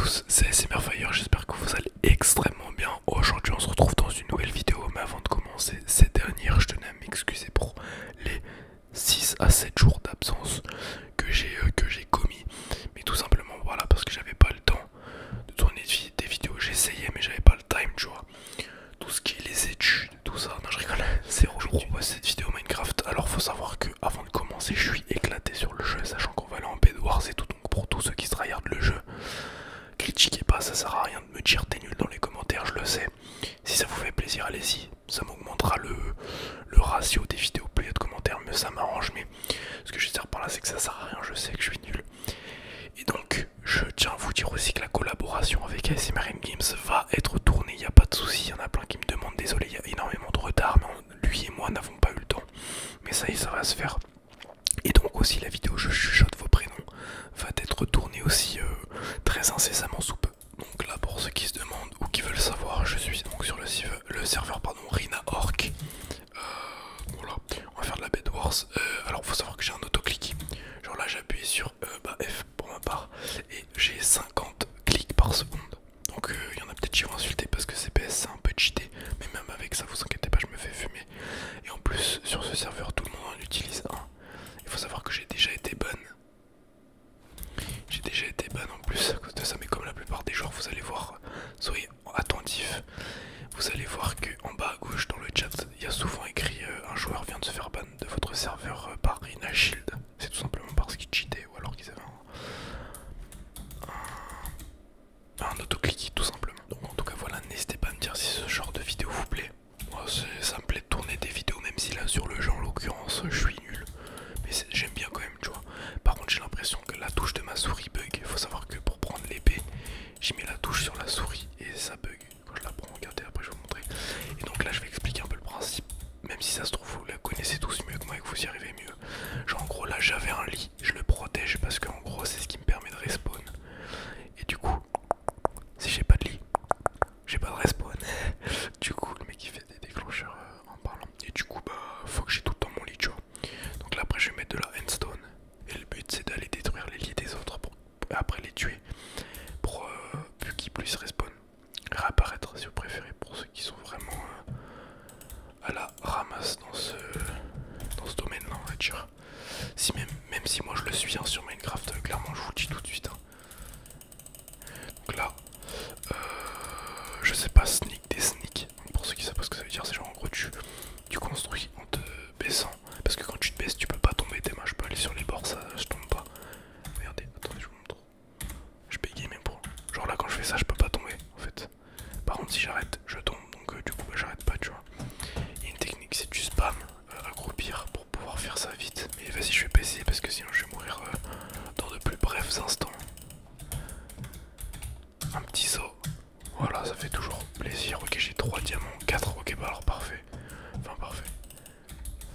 tous, c'est ASMR Fire, j'espère que vous allez extrêmement bien. Aujourd'hui on se retrouve dans une nouvelle vidéo, mais avant de commencer cette dernière, je tenais à m'excuser pour les 6 à 7 jours d'absence que j'ai commis. Mais tout simplement voilà, parce que j'avais pas le temps de tourner des vidéos, j'essayais mais j'avais pas le time, tu vois. Tout ce qui est les études, tout ça, non je rigole, c'est relou. Je propose cette vidéo Minecraft, alors faut savoir que avant de commencer je suis éclaté sur le jeu, sachant qu'on va aller en Bed Wars et tout, donc pour tous ceux qui se tryhardent le jeu, critiquez pas, ça sert à rien de me dire t'es nul dans les commentaires, je le sais. Si ça vous fait plaisir, allez-y, ça m'augmentera le ratio des vidéos, plus il y a de commentaires, mieux ça m'arrange, mais ce que je veux dire par là c'est que ça sert à rien, je sais que je suis nul. Et donc, je tiens à vous dire aussi que la collaboration avec ASMR Games va être tournée, il n'y a pas de souci, il y en a plein qui me demandent, désolé, il y a énormément de retard, mais lui et moi n'avons pas eu le temps. Mais ça y est, ça va se faire. Et donc aussi la vidéo Je chuchote vos prénoms va être tournée aussi très incessamment sous peu. Donc là pour ceux qui se demandent ou qui veulent savoir, je suis donc sur le serveur Rina Orc. Voilà, on va faire de la Bed Wars. Alors faut savoir que j'ai un autoclick. Genre là j'ai appuyé sur F pour ma part et j'ai 50 clics par seconde. Donc il y en a peut-être qui vont insulter parce que CPS c'est un peu cheaté, mais même avec ça vous inquiétez pas, je me fais fumer. Et en plus sur ce serveur tout le monde en utilise un. Il faut savoir que j'ai déjà été ban. J'ai déjà été ban en plus à cause de ça, mais comme la plupart des joueurs, vous allez voir, soyez attentifs. Vous allez voir que en bas à gauche dans le chat, il y a souvent écrit un joueur vient de se faire ban de votre serveur par Rina Shield. C'est tout simplement parce qu'ils cheataient ou alors qu'ils avaient un autoclick tout simplement. Donc en tout cas voilà, n'hésitez pas à me dire si ce genre de vidéo vous plaît. Moi ça me plaît de tourner des vidéos, même si là sur le jeu en l'occurrence je suis nul. Mais j'aime bien quand même, tu vois. Par contre j'ai l'impression que la touche de ma souris bug. Il faut savoir que pour prendre l'épée, j'y mets la touche sur la souris et ça bug quand je la prends. Regardez, après je vais vous montrer. Et donc là je vais expliquer un peu le principe. Même si ça se trouve vous la connaissez tous mieux que moi et que vous y arrivez mieux. Genre en gros là j'avais un lit, je le protège parce qu'en gros c'est ce qui me permet de respawn. Et du coup, si j'ai pas de lit, j'ai pas de respawn. Du coup le mec il fait des déclencheurs en parlant. Et du coup bah faut que j'ai tout le temps mon lit, tu vois. Donc là après je vais mettre de la handstone. Et le but c'est d'aller détruire les lits des autres pour après les tuer. Pour plus qu'ils puissent respawn. Réapparaître si vous préférez pour ceux qui sont vraiment à la ramasse dans ce domaine là on va dire. Si même si moi je le suis hein, sur Minecraft, clairement je vous le dis tout de suite. Hein. Donc là, je sais pas, sneak des sneaks. Pour ceux qui savent pas ce que ça veut dire, c'est genre en gros tu construis en te baissant. Parce que quand tu te baisses, tu peux pas tomber. Tes mains, je peux aller sur les bords, ça je tombe pas. Regardez, attendez, je vous montre. Je bégaye même pour. Genre là, quand je fais ça, je peux pas tomber en fait. Par contre, si j'arrête, je tombe. Donc du coup, bah, j'arrête pas, tu vois. Il y a une technique, c'est du spam, accroupir pour pouvoir faire ça vite. Mais vas-y, je vais pas essayer parce que sinon je vais mourir dans de plus brefs instants. Un petit saut. Voilà, ça fait toujours plaisir. Ok, j'ai 3 diamants, 4. Ok, bah alors parfait. Enfin, parfait.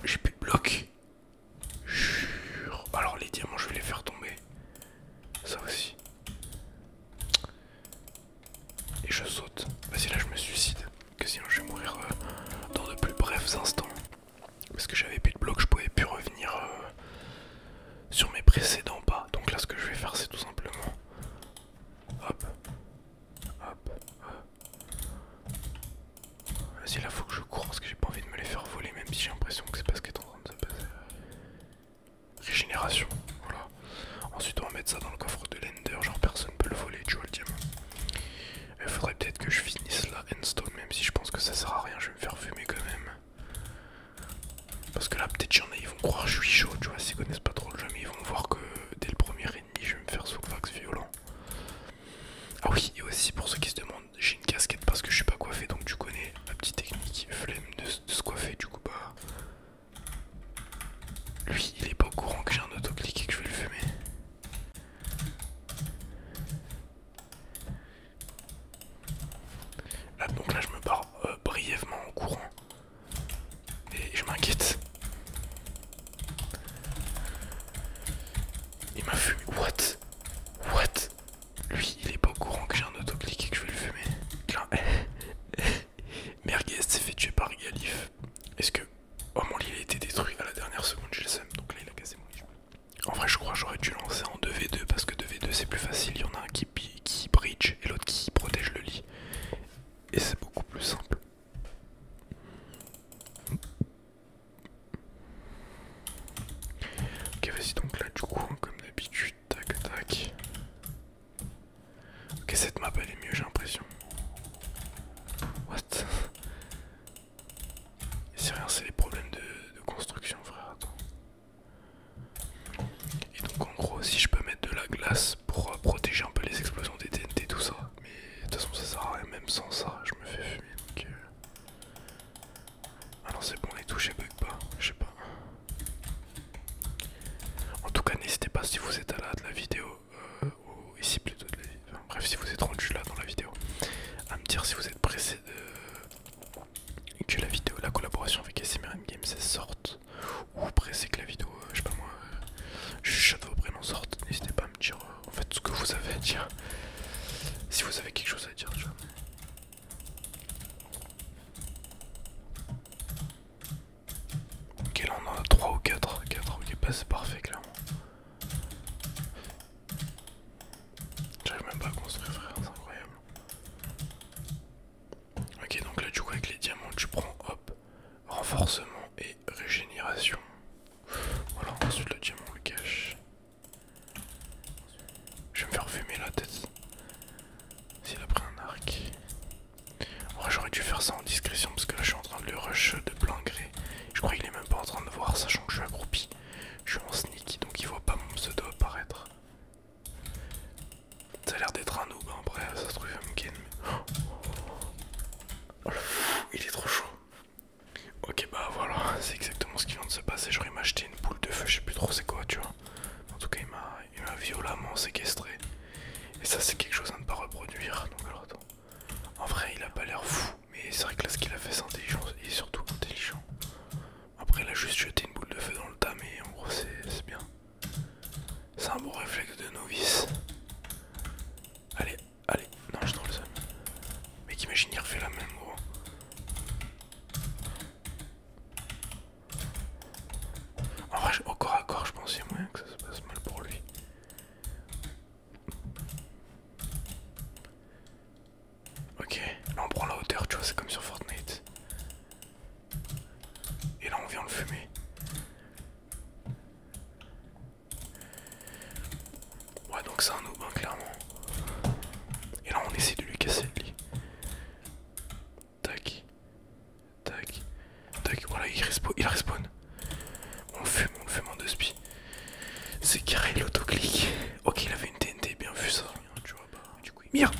J'ai plus de blocs. Jure. Alors, les diamants, je vais les faire tomber. Ça aussi. Et je saute. Vas-y, là, je me suicide. Que sinon, je vais mourir dans de plus brefs instants. Parce que j'avais plus de blocs, je pouvais plus revenir sur mes précédents pas. Donc là, ce que je vais faire, c'est tout simplement. Hop. Hop. Vas-y, là, faut que je cours parce que j'ai pas envie de me les faire voler, même si j'ai l'impression que c'est pas ce qui est en train de se passer. Régénération, voilà. Ensuite, on va mettre ça dans le coffre de l'Ender, genre personne peut le voler, tu vois, le diamant. Il faudrait peut-être que je finisse la handstone, même si je pense que ça sert à rien, je vais me faire fumer quand même. Parce que là, peut-être qu'il y en a, ils vont croire que je suis chaud, tu vois, s'ils connaissent pas trop le jeu, mais ils vont voir que dès le premier ennemi, je vais me faire soulvax violent. Ah oui, et aussi pour ceux qui se demandent, j'ai une casquette parce que je suis pas coiffé, donc tu connais la petite technique flemme de se coiffer, du coup bah... Lui, il est pas au courant que j'ai un autoclick et que je vais le fumer. Là, donc là je me barre brièvement en courant. Et je m'inquiète. Il m'a fumé. What? What? Lui, il est pas au courant que j'ai un autoclick et que je vais le fumer. Là. Merguez s'est fait tuer par Galif. Est-ce que... Oh, mon lit a été détruit à la dernière seconde, j'ai le seum. Donc là, il a cassé mon lit. En vrai, je crois que j'aurais dû lancer en 2v2 parce que 2v2 c'est plus facile. Il y en a un qui bridge cette map elle est mieux, j'ai l'impression. What? C'est rien, c'est les problèmes de construction, frère. Attends. Et donc en gros, si je peux mettre de la glace pour protéger un peu les explosions des TNT, tout ça. Mais de toute façon, ça sert à rien, même sans ça, je me fais fumer. Donc, ah non, c'est bon, les touches elles bug pas, je sais pas. En tout cas, n'hésitez pas si vous êtes à la de la vidéo, ou ici plutôt de la vidéo. Enfin, bref, si vous êtes rendu là dans la vidéo, à me dire si vous êtes pressé que la vidéo, la collaboration avec SMRM Games sorte, ou pressé que la vidéo, je sais pas moi, chuchote vos prénoms sorte. N'hésitez pas à me dire en fait ce que vous avez à dire, si vous avez quelque chose à dire, tu vois. Ok, là on en a 3 ou 4, ok, bah c'est parfait clairement. J'arrive même pas à construire, frère, c'est incroyable. Ok, donc là du coup avec les diamants tu prends hop, renforcement et régénération. Voilà, ensuite le diamant on le cache. Je vais me faire fumer la tête. S'il a pris un arc. En vrai j'aurais dû faire ça en discrétion parce que là je suis en train de le rush de plein gré. Je crois qu'il est même pas en train de voir, sachant que je suis accroupi. Je suis en sneak donc il voit pas mon pseudo apparaître. Ça a l'air d'être un noob, hein. Après ça se trouve il va me ken. Oh le fou, il est trop chaud. Ok bah voilà, c'est exactement ce qui vient de se passer. J'aurais m'acheté une boule de feu, je sais plus trop c'est quoi tu vois. En tout cas il m'a violemment séquestré. Et ça c'est quelque chose à ne pas reproduire. Donc alors attends. En vrai il a pas l'air fou, mais c'est vrai que là ce qu'il a fait c'est intelligent. Il est surtout intelligent. Après il a juste jeté une boule de feu dans le tas, mais en gros c'est bien. C'est un bon réflexe de novice. Allez, allez, non je trouve le seul. Mec imagine il refait la même gros. En vrai au corps à corps je pense qu'il y a moyen que ça se passe mal pour lui. Ok, là on prend la hauteur, tu vois, c'est comme sur Fortnite. Et là on vient le fumer. Ouais donc c'est un noob hein, clairement. Et là on essaie de lui casser le lit. Tac. Tac. Tac, voilà il respawn. On le fume en 2 spi. C'est carré l'autoclic. Ok il avait une TNT, bien vu ça. Tu vois pas. Du coup il mire.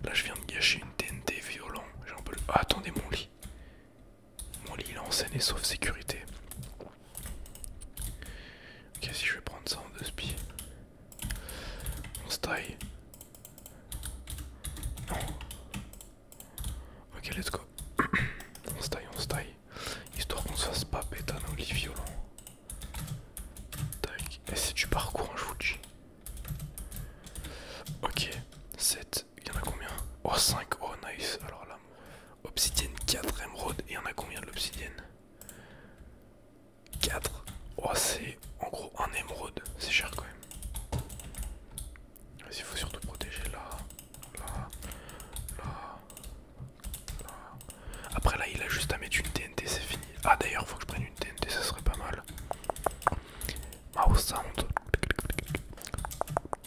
Là je viens de gâcher une TNT violent. J'ai un peu le... Ah, attendez mon lit. Mon lit il est en scène et sauf sécurité. Ok si je vais prendre ça en 2 spi. On se taille. Non. Ok let's go. On se taille. Histoire qu'on se fasse pas péter nos lits violents. Tac. Et c'est du parcours hein, je vous le dis. Ok. 7. Il y en a combien? Oh 5. Oh nice. Alors là. Obsidienne 4 émeraude. Et il y en a combien de l'obsidienne? 4. Oh c'est en gros un émeraude. C'est cher quand même. Il faut surtout protéger là. Après là il a juste à mettre une TNT, c'est fini. Ah d'ailleurs faut que je prenne une TNT, ça serait pas mal. Mouse sound.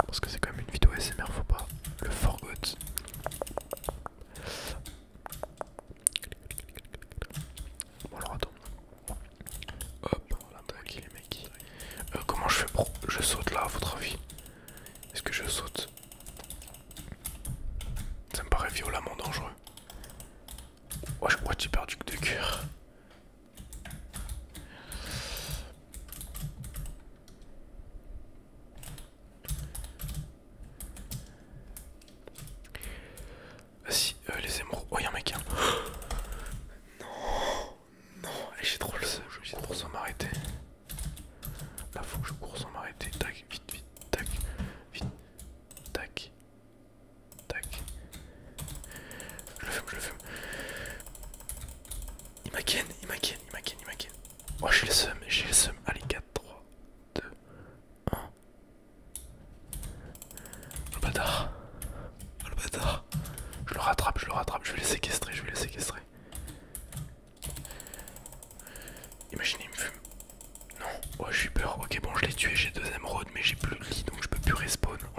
Parce que c'est quand même une vidéo SMR, faut pas le forgot. Bon alors attends. Hop, voilà, tac, les mecs. Comment je fais pour... Je saute là à votre avis? Est-ce que je saute? Ça me paraît violemment dangereux. Ouais, je crois que j'ai perdu que 2 cœurs. Vas-y, les émeraudes. Oh, y'a un mec. Hein. Non, j'ai trop le seum. J'ai trop sans m'arrêter. Là, faut que je cours sans m'arrêter. Tac, vite, tac, vite, tac, tac. Je le fume. Il m'a ken. Oh, j'ai le seum. Allez, 4, 3, 2, 1. Le bâtard. Je le rattrape. Je vais le séquestrer. Imaginez, il me fume. Non. Oh, j'ai eu peur. Ok, bon, je l'ai tué. J'ai 2 émeraudes, mais j'ai plus de lit, donc je peux plus respawn.